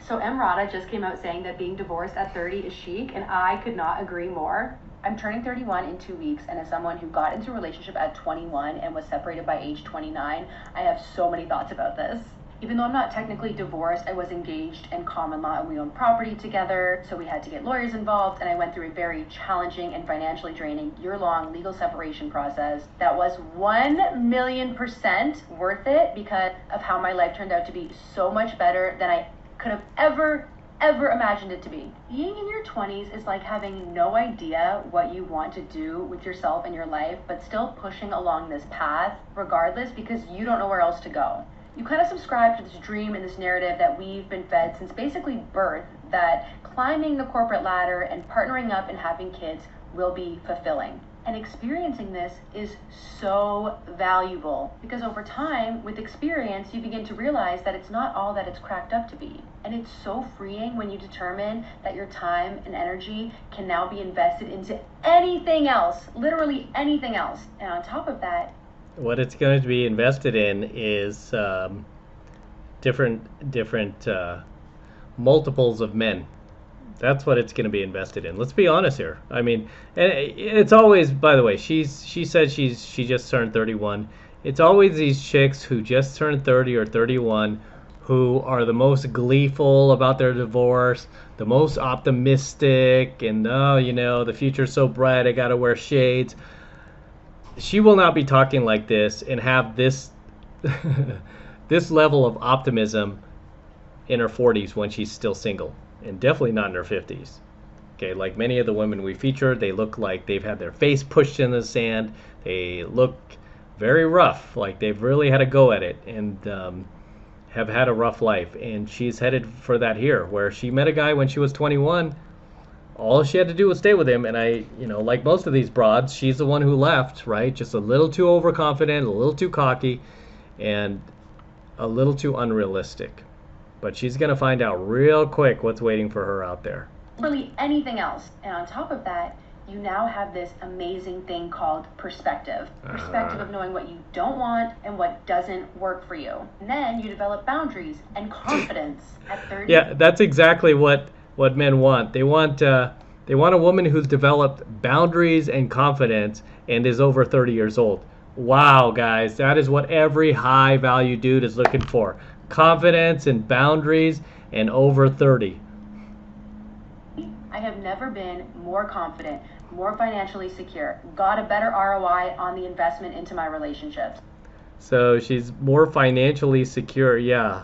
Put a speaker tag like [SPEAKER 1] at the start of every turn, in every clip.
[SPEAKER 1] So Emrata just came out saying that being divorced at 30 is chic, and I could not agree more. I'm turning 31 in 2 weeks, and as someone who got into a relationship at 21 and was separated by age 29, I have so many thoughts about this. Even though I'm not technically divorced, I was engaged in common law and we owned property together, so we had to get lawyers involved, and I went through a very challenging and financially draining year-long legal separation process that was 1,000,000% worth it because of how my life turned out to be so much better than I could have ever imagined it to be. Being in your 20s is like having no idea what you want to do with yourself and your life, but still pushing along this path regardless because you don't know where else to go. You kind of subscribe to this dream and this narrative that we've been fed since basically birth, that climbing the corporate ladder and partnering up and having kids will be fulfilling. And experiencing this is so valuable because over time, with experience, you begin to realize that it's not all that it's cracked up to be. And it's so freeing when you determine that your time and energy can now be invested into anything else, literally anything else. And on top of that,
[SPEAKER 2] what it's going to be invested in is different multiples of men. That's what it's going to be invested in. Let's be honest here. I mean, and it's always, by the way, she said she just turned 31. It's always these chicks who just turned 30 or 31 who are the most gleeful about their divorce, the most optimistic, and oh, you know, the future's so bright, I got to wear shades. She will not be talking like this and have this this level of optimism in her 40s when she's still single, and definitely not in her 50s. Okay, like many of the women we feature, they look like they've had their face pushed in the sand. They look very rough, like they've really had a go at it and have had a rough life. And she's headed for that here, where she met a guy when she was 21. All she had to do was stay with him, and like most of these broads, she's the one who left, right? Just a little too overconfident, a little too cocky, and a little too unrealistic. But she's going to find out real quick what's waiting for her out there.
[SPEAKER 1] Really anything else. And on top of that, you now have this amazing thing called perspective. Perspective of knowing what you don't want and what doesn't work for you. And then you develop boundaries and confidence at 30.
[SPEAKER 2] Yeah, that's exactly what men want. They want a woman who's developed boundaries and confidence and is over 30 years old. Wow, guys, that is what every high value dude is looking for. Confidence and boundaries and over 30.
[SPEAKER 1] I have never been more confident, more financially secure, got a better ROI on the investment into my relationships.
[SPEAKER 2] So she's more financially secure. Yeah.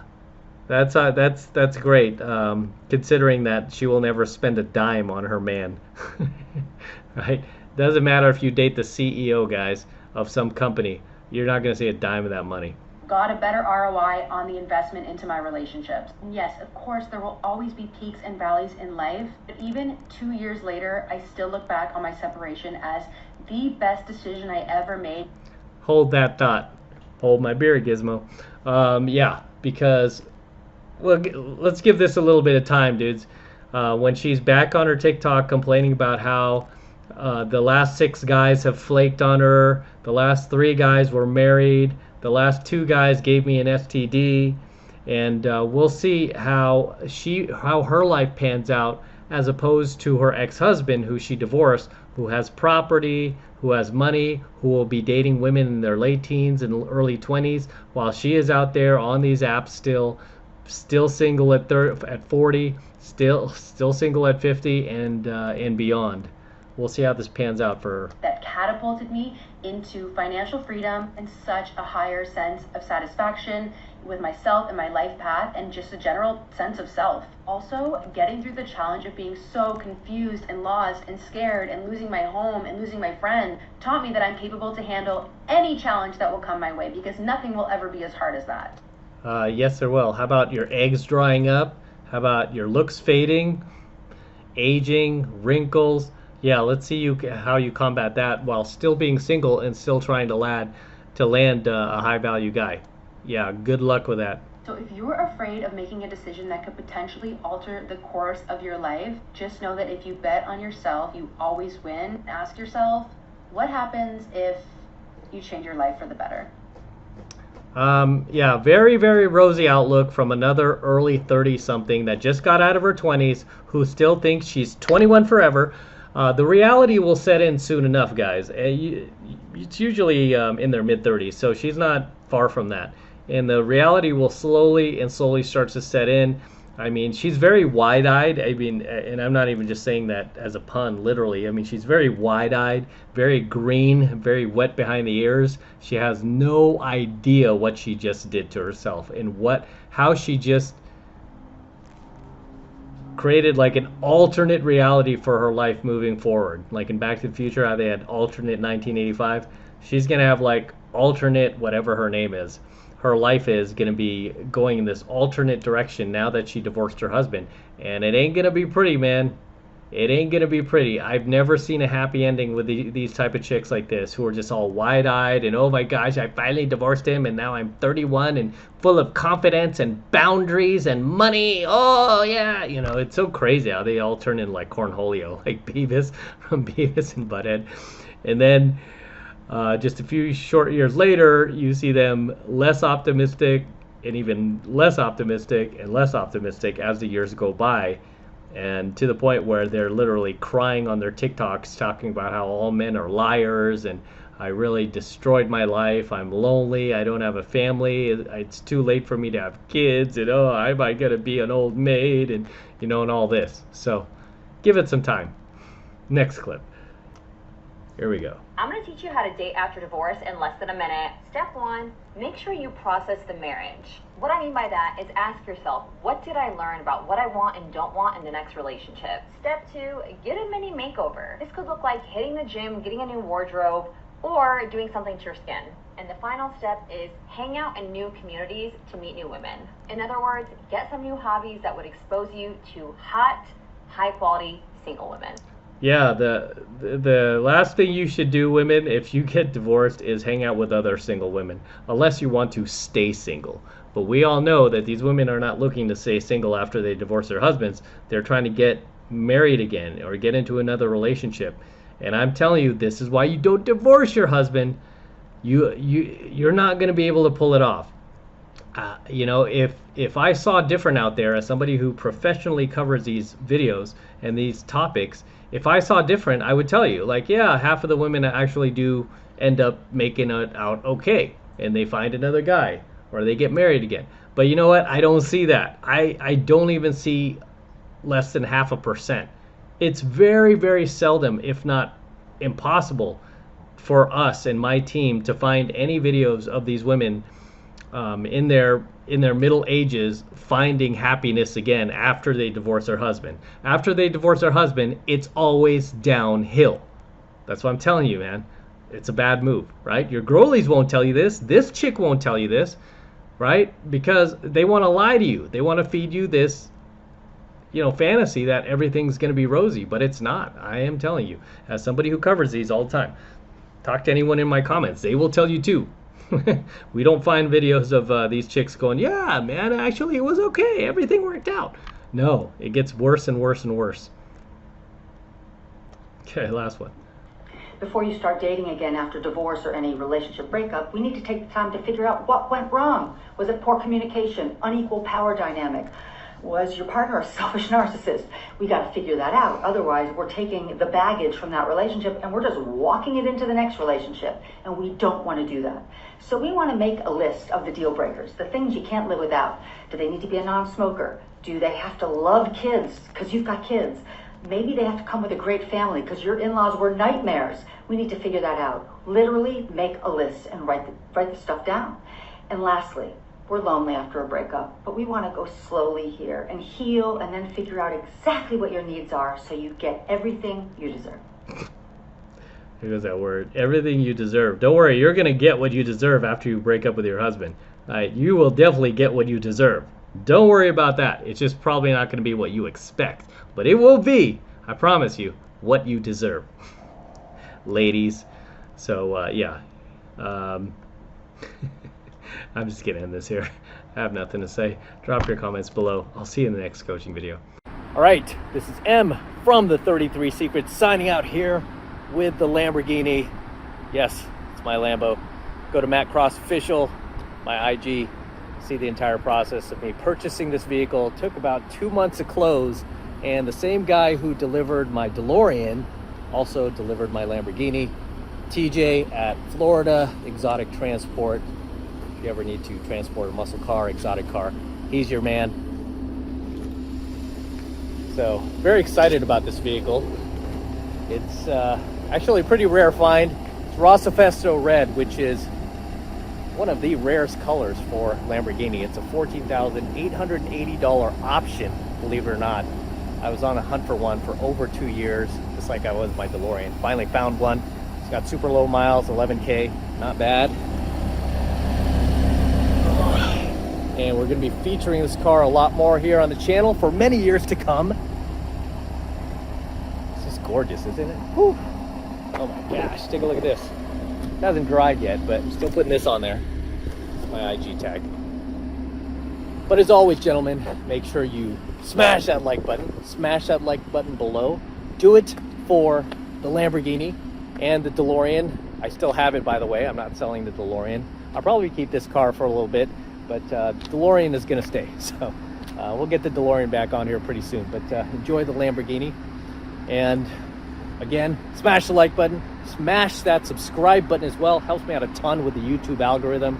[SPEAKER 2] That's great, considering that she will never spend a dime on her man. Right? Doesn't matter if you date the CEO, guys, of some company. You're not going to see a dime of that money.
[SPEAKER 1] Got a better ROI on the investment into my relationships. And yes, of course, there will always be peaks and valleys in life, but even 2 years later, I still look back on my separation as the best decision I ever made.
[SPEAKER 2] Hold that thought. Hold my beer, Gizmo. Yeah, because... Well, let's give this a little bit of time, dudes. When she's back on her TikTok complaining about how the last 6 guys have flaked on her, the last 3 guys were married, the last 2 guys gave me an STD, and we'll see how her life pans out as opposed to her ex-husband, who she divorced, who has property, who has money, who will be dating women in their late teens and early 20s, while she is out there on these apps still single at 40, still single at 50, and beyond. We'll see how this pans out for her.
[SPEAKER 1] That catapulted me into financial freedom and such a higher sense of satisfaction with myself and my life path, and just a general sense of self. Also, getting through the challenge of being so confused and lost and scared and losing my home and losing my friend taught me that I'm capable to handle any challenge that will come my way, because nothing will ever be as hard as that.
[SPEAKER 2] Yes, there will. How about your eggs drying up? How about your looks fading, aging, wrinkles? Yeah, let's see how you combat that while still being single and still trying to land a high-value guy. Yeah, good luck with that.
[SPEAKER 1] So if you're afraid of making a decision that could potentially alter the course of your life, just know that if you bet on yourself, you always win. Ask yourself, what happens if you change your life for the better?
[SPEAKER 2] Yeah, very, very rosy outlook from another early 30 something that just got out of her 20s who still thinks she's 21 forever. The reality will set in soon enough, guys. It's usually in their mid 30s, so she's not far from that. And the reality will slowly and slowly start to set in. I mean, she's very wide-eyed. I mean, and I'm not even just saying that as a pun, literally. I mean, she's very wide-eyed, very green, very wet behind the ears. She has no idea what she just did to herself and how she just created like an alternate reality for her life moving forward. Like in Back to the Future, how they had alternate 1985. She's gonna have like alternate whatever her name is. Her life is going to be going in this alternate direction now that she divorced her husband. And it ain't going to be pretty, man. It ain't going to be pretty. I've never seen a happy ending with these type of chicks like this who are just all wide-eyed and, oh my gosh, I finally divorced him and now I'm 31 and full of confidence and boundaries and money. Oh, yeah. You know, it's so crazy how they all turn into like Cornholio, like Beavis from Beavis and Butthead. And then just a few short years later, you see them less optimistic and even less optimistic and less optimistic as the years go by, and to the point where they're literally crying on their TikToks talking about how all men are liars and I really destroyed my life. I'm lonely. I don't have a family. It's too late for me to have kids. And oh, I might gonna be an old maid and and all this. So give it some time. Next clip. Here we go.
[SPEAKER 3] I'm going to teach you how to date after divorce in less than a minute. Step 1, make sure you process the marriage. What I mean by that is ask yourself, what did I learn about what I want and don't want in the next relationship? Step 2, get a mini makeover. This could look like hitting the gym, getting a new wardrobe, or doing something to your skin. And the final step is hang out in new communities to meet new women. In other words, get some new hobbies that would expose you to hot, high-quality single women.
[SPEAKER 2] Yeah, the last thing you should do, women, if you get divorced is hang out with other single women, unless you want to stay single. But we all know that these women are not looking to stay single after they divorce their husbands. They're trying to get married again or get into another relationship. And I'm telling you, this is why you don't divorce your husband. You're not going to be able to pull it off. If I saw different out there as somebody who professionally covers these videos and these topics, if I saw different, I would tell you, like, yeah, half of the women actually do end up making it out okay, and they find another guy, or they get married again. But you know what? I don't see that. I don't even see less than 0.5%. It's very, very seldom, if not impossible, for us and my team to find any videos of these women in their middle ages finding happiness again after they divorce their husband. After they divorce their husband, it's always downhill. That's what I'm telling you, man. It's a bad move, right? Your girlies won't tell you this. This chick won't tell you this, right? Because they want to lie to you. They want to feed you this, fantasy that everything's going to be rosy, but it's not. I am telling you, as somebody who covers these all the time. Talk to anyone in my comments. They will tell you too. We don't find videos of these chicks going, yeah, man, actually it was okay. Everything worked out. No, it gets worse and worse and worse. Okay, last one.
[SPEAKER 4] Before you start dating again after divorce or any relationship breakup, we need to take the time to figure out what went wrong. Was it poor communication, unequal power dynamic? Was your partner a selfish narcissist? We got to figure that out. Otherwise, we're taking the baggage from that relationship and we're just walking it into the next relationship. And we don't want to do that. So we want to make a list of the deal breakers, the things you can't live without. Do they need to be a non-smoker? Do they have to love kids because you've got kids? Maybe they have to come with a great family because your in-laws were nightmares. We need to figure that out. Literally make a list and write the stuff down. And lastly, we're lonely after a breakup, but we want to go slowly here and heal and then figure out exactly what your needs are so you get everything you deserve.
[SPEAKER 2] Here goes that word. Everything you deserve. Don't worry, you're going to get what you deserve after you break up with your husband. You will definitely get what you deserve. Don't worry about that. It's just probably not going to be what you expect. But it will be, I promise you, what you deserve. Ladies. So, yeah. I'm just going to end this here. I have nothing to say. Drop your comments below. I'll see you in the next coaching video. All right, this is M from the 33 Secrets signing out here with the Lamborghini. Yes, it's my Lambo. Go to Matt Cross Official. my IG, see the entire process of me purchasing this vehicle. It took about 2 months to close, and the same guy who delivered my DeLorean also delivered my Lamborghini. TJ at Florida Exotic Transport. If you ever need to transport a muscle car, exotic car, he's your man. So very excited about this vehicle. It's actually a pretty rare find. It's Rossifesto Red, which is one of the rarest colors for Lamborghini. It's a $14,880 option, believe it or not. I was on a hunt for one for over 2 years, just like I was my DeLorean. Finally found one. It's got super low miles, 11K, not bad. And we're gonna be featuring this car a lot more here on the channel for many years to come. It's just gorgeous, isn't it? Whew. Oh my gosh, take a look at this. It hasn't dried yet, but I'm still putting this on there. It's my IG tag. But as always, gentlemen, make sure you smash that like button. Smash that like button below. Do it for the Lamborghini and the DeLorean. I still have it, by the way. I'm not selling the DeLorean. I'll probably keep this car for a little bit, but DeLorean is gonna stay. So we'll get the DeLorean back on here pretty soon. But enjoy the Lamborghini. And again, smash the like button. Smash that subscribe button as well. Helps me out a ton with the YouTube algorithm.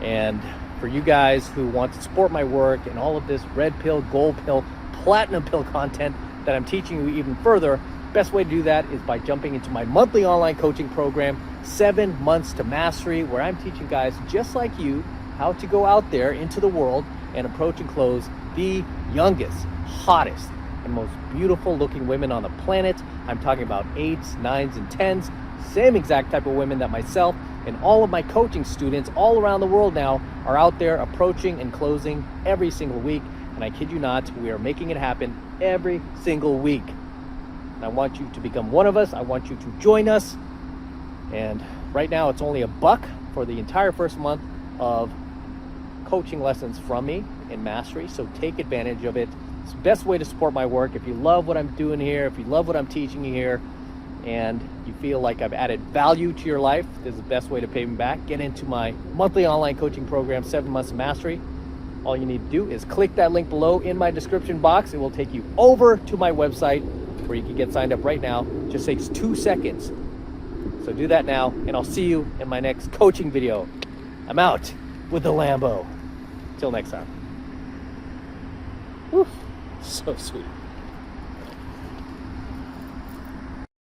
[SPEAKER 2] And for you guys who want to support my work and all of this red pill, gold pill, platinum pill content that I'm teaching you even further, best way to do that is by jumping into my monthly online coaching program, 7 Months to Mastery, where I'm teaching guys just like you how to go out there into the world and approach and close the youngest, hottest, and most beautiful looking women on the planet. I'm talking about 8s, 9s, and 10s, same exact type of women that myself and all of my coaching students all around the world now are out there approaching and closing every single week. And I kid you not, we are making it happen every single week. And I want you to become one of us. I want you to join us. And right now it's only $1 for the entire first month of coaching lessons from me in Mastery. So take advantage of it. It's the best way to support my work. If you love what I'm doing here, if you love what I'm teaching you here, and you feel like I've added value to your life, this is the best way to pay me back. Get into my monthly online coaching program, 7 Months of Mastery. All you need to do is click that link below in my description box. It will take you over to my website where you can get signed up right now. It just takes 2 seconds. So do that now, and I'll see you in my next coaching video. I'm out with the Lambo. Till next time. Whew, so sweet.